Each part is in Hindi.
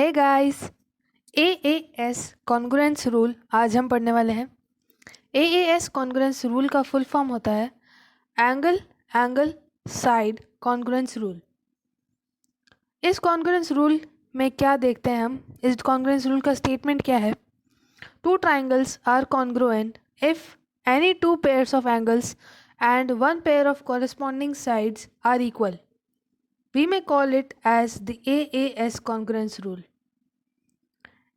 हे गाइस, AAS कॉन्ग्रुएंस रूल आज हम पढ़ने वाले हैं। AAS कॉन्ग्रुएंस रूल का फुल फॉर्म होता है angle angle side congruence rule. इस कॉन्ग्रुएंस रूल में क्या देखते हैं हम, इस कॉन्ग्रुएंस रूल का स्टेटमेंट क्या है? Two triangles are congruent if any two pairs of angles and one pair of corresponding sides are equal. We may call it as the AAS congruence rule.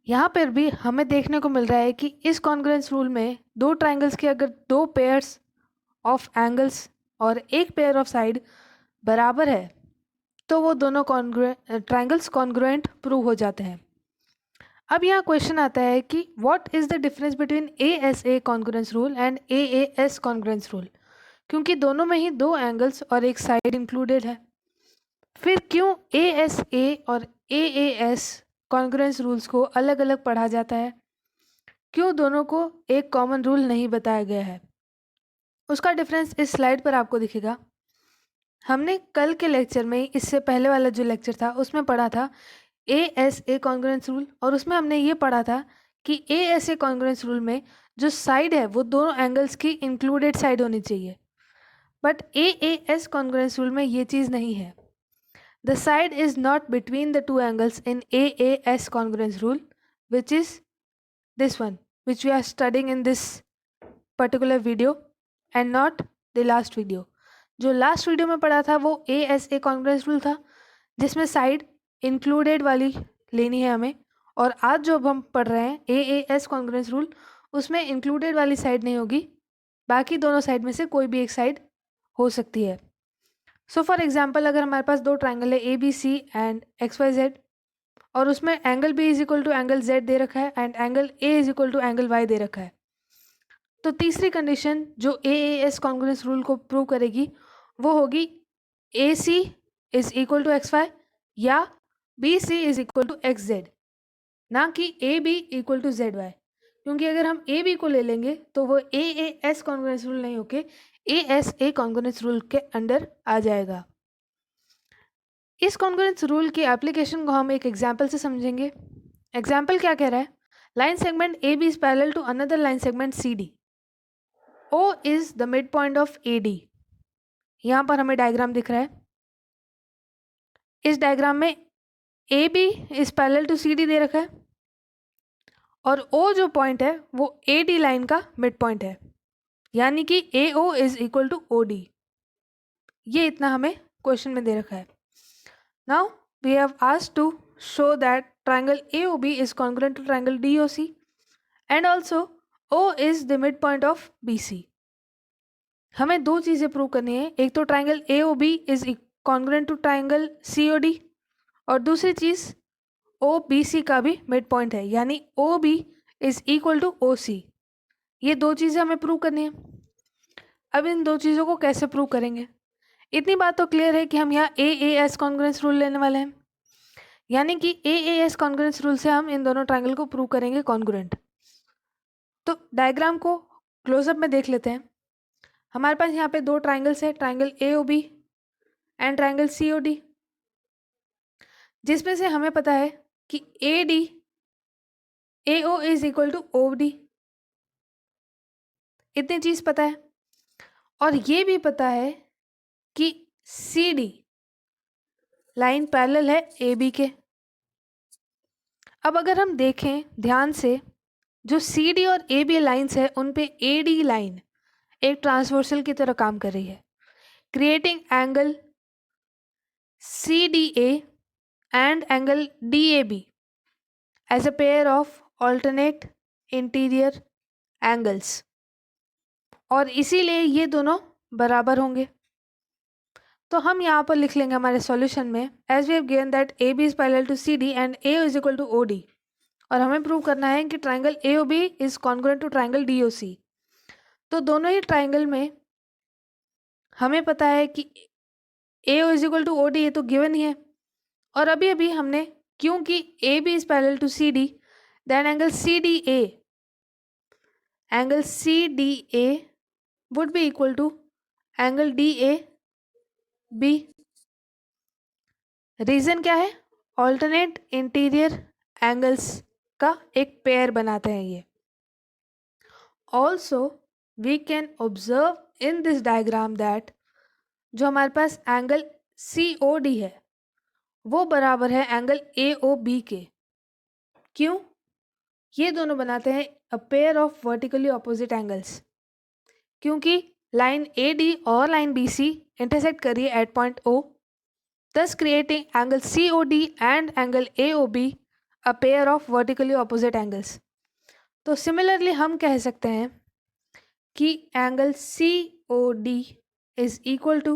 यहाँ पर भी हमें देखने को मिल रहा है कि इस कॉन्ग्रुएंस रूल में दो ट्राइंगल्स के अगर दो पेयर्स ऑफ एंगल्स और एक पेयर ऑफ साइड बराबर है तो वो दोनों ट्राइंगल्स कॉन्ग्रुएंट प्रूव हो जाते हैं। अब यहाँ क्वेश्चन आता है कि what is the difference between ASA congruence rule and AAS congruence rule, क्योंकि दोनों में ही दो एंगल्स और एक साइड इंक्लूडेड है। फिर क्यों ASA और AAS कॉन्ग्रुएंस रूल्स को अलग अलग पढ़ा जाता है? क्यों दोनों को एक कॉमन रूल नहीं बताया गया है? उसका डिफरेंस इस स्लाइड पर आपको दिखेगा। हमने कल के लेक्चर में, इससे पहले वाला जो लेक्चर था उसमें पढ़ा था ASA कॉन्ग्रुएंस रूल, और उसमें हमने ये पढ़ा था कि ASA कॉन्ग्रुएंस रूल में जो साइड है वो दोनों एंगल्स की इंक्लूडेड साइड होनी चाहिए, बट AAS कॉन्ग्रुएंस रूल में ये चीज़ नहीं है। The side is not between the two angles in AAS congruence rule, which is this one, which we are studying in this particular video and not the last video. जो last video में पढ़ा था वो ASA congruence rule था, जिसमें side included वाली लेनी है हमें, और आज जो हम पढ़ रहे हैं AAS congruence rule, उसमें included वाली side नहीं होगी, बाकी दोनों side में से कोई भी एक side हो सकती है। सो फॉर एग्जाम्पल, अगर हमारे पास दो ट्राइंगल है ABC एंड XYZ, और उसमें angle B is equal to angle Z दे रखा है and angle A is equal to angle Y दे रखा है, तो तीसरी कंडीशन जो AAS कॉन्ग्रुएंस रूल को प्रूव करेगी वो होगी AC is equal to XY या BC is equal to XZ, ना कि AB इक्वल टू ZY। क्योंकि अगर हम AB को ले लेंगे तो वो AAS कॉन्ग्रुएंस रूल नहीं होके ASA कॉन्ग्रुएंस रूल के अंडर आ जाएगा। इस कॉन्ग्रुएंस रूल की एप्लीकेशन को हम एक एग्जाम्पल से समझेंगे। एग्जाम्पल क्या कह रहा है? Line segment AB is parallel to another line segment CD. O is the mid point of AD. यहाँ पर हमें डायग्राम दिख रहा है। इस डायग्राम में AB is parallel to CD दे रखा है और O जो पॉइंट है वो AD लाइन का मिड पॉइंट है, यानी कि AO is equal to OD। ये इतना हमें क्वेश्चन में दे रखा है। Now we have asked to show that triangle AOB is congruent to triangle DOC and also O is the midpoint of BC. हमें दो चीज़ें प्रूव करनी है, एक तो triangle AOB is congruent to triangle COD और दूसरी चीज़ OBC का भी मिड पॉइंट है, यानी OB is equal to OC। ये दो चीज़ें हमें प्रूव करनी है। अब इन दो चीज़ों को कैसे प्रूव करेंगे? इतनी बात तो क्लियर है कि हम यहाँ AAS कॉन्ग्रुएंस रूल लेने वाले हैं, यानी कि AAS कॉन्ग्रुएंस रूल से हम इन दोनों ट्राइंगल को प्रूव करेंगे कॉन्ग्रुएंट। तो डायग्राम को क्लोजअप में देख लेते हैं। हमारे पास यहाँ पे दो ट्राइंगल्स है, triangle AOB and triangle COD, जिसमें से हमें पता है कि AO is equal to OD, इतनी चीज़ पता है। और ये भी पता है कि CD लाइन पैरेलल है AB के। अब अगर हम देखें ध्यान से, जो CD और AB लाइंस है उन पे AD लाइन एक ट्रांसवर्सल की तरह काम कर रही है, creating angle CDA and angle DAB as a pair of alternate interior angles, और इसीलिए ये दोनों बराबर होंगे। तो हम यहाँ पर लिख लेंगे हमारे सॉल्यूशन में, as we have given that AB is parallel to CD and AO is equal to OD, और हमें प्रूव करना है कि triangle AOB is congruent to triangle DOC। तो दोनों ही ट्राइंगल में हमें पता है कि AO is equal to OD, ये तो गिवन ही है। और अभी अभी हमने, क्योंकि AB is parallel to CD, then angle CDA would be equal to angle DAB। Reason क्या है? ऑल्टरनेट इंटीरियर एंगल्स का एक पेयर बनाते हैं ये। Also we can observe in this diagram that जो हमारे पास एंगल COD है वो बराबर है एंगल AOB के। क्यों? ये दोनों बनाते हैं a pair of vertically opposite angles, क्योंकि लाइन AD और लाइन BC इंटरसेक्ट करिए at point O, thus creating angle COD and angle AOB a pair of vertically opposite angles। तो सिमिलरली हम कह सकते हैं कि angle COD is equal to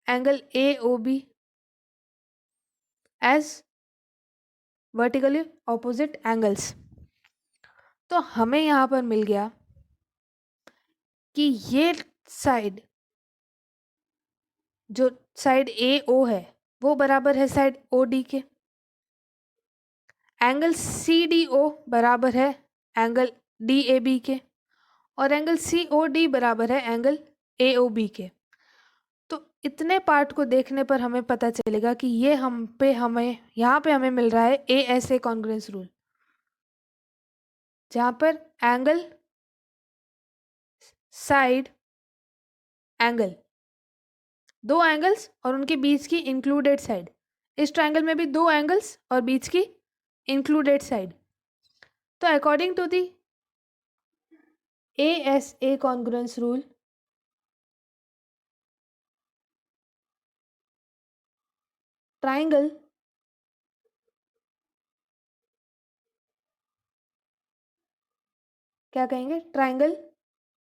angle AOB as vertically opposite angles। तो हमें यहाँ पर मिल गया कि ये साइड, जो साइड AO है वो बराबर है साइड OD के, एंगल CDO बराबर है एंगल DAB के, और एंगल COD बराबर है एंगल AOB के। तो इतने पार्ट को देखने पर हमें पता चलेगा कि ये हमें यहाँ पे हमें मिल रहा है ASA कॉन्ग्रुएंस रूल, जहाँ पर एंगल, साइड, एंगल, दो एंगल्स और उनके बीच की इंक्लूडेड साइड, इस ट्रायंगल में भी दो एंगल्स और बीच की इंक्लूडेड साइड। तो according to the ASA congruence rule, triangle क्या कहेंगे, triangle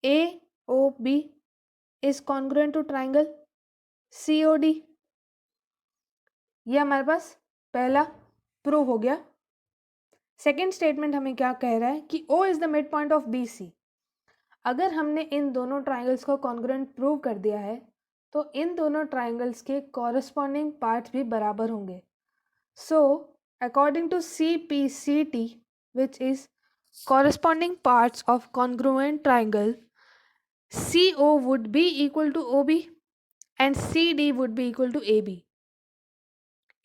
AOB is congruent to triangle COD। ये हमारे पास पहला प्रूव हो गया। सेकेंड स्टेटमेंट हमें क्या कह रहा है कि O is the mid point of BC। अगर हमने इन दोनों ट्रायंगल्स को कॉन्ग्रुएंट प्रूव कर दिया है तो इन दोनों ट्रायंगल्स के कॉरस्पॉन्डिंग पार्ट्स भी बराबर होंगे। So according to CPCT, which is corresponding parts of congruent triangle, CO would be equal to OB and CD would be equal to AB।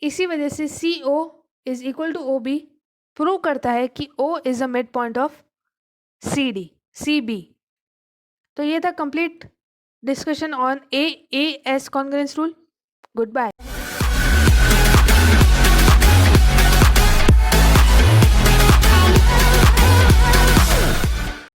इसी वजह से CO is equal to OB prove करता है कि O is a midpoint of CB। तो ये था complete discussion on AAS congruence rule. Good bye.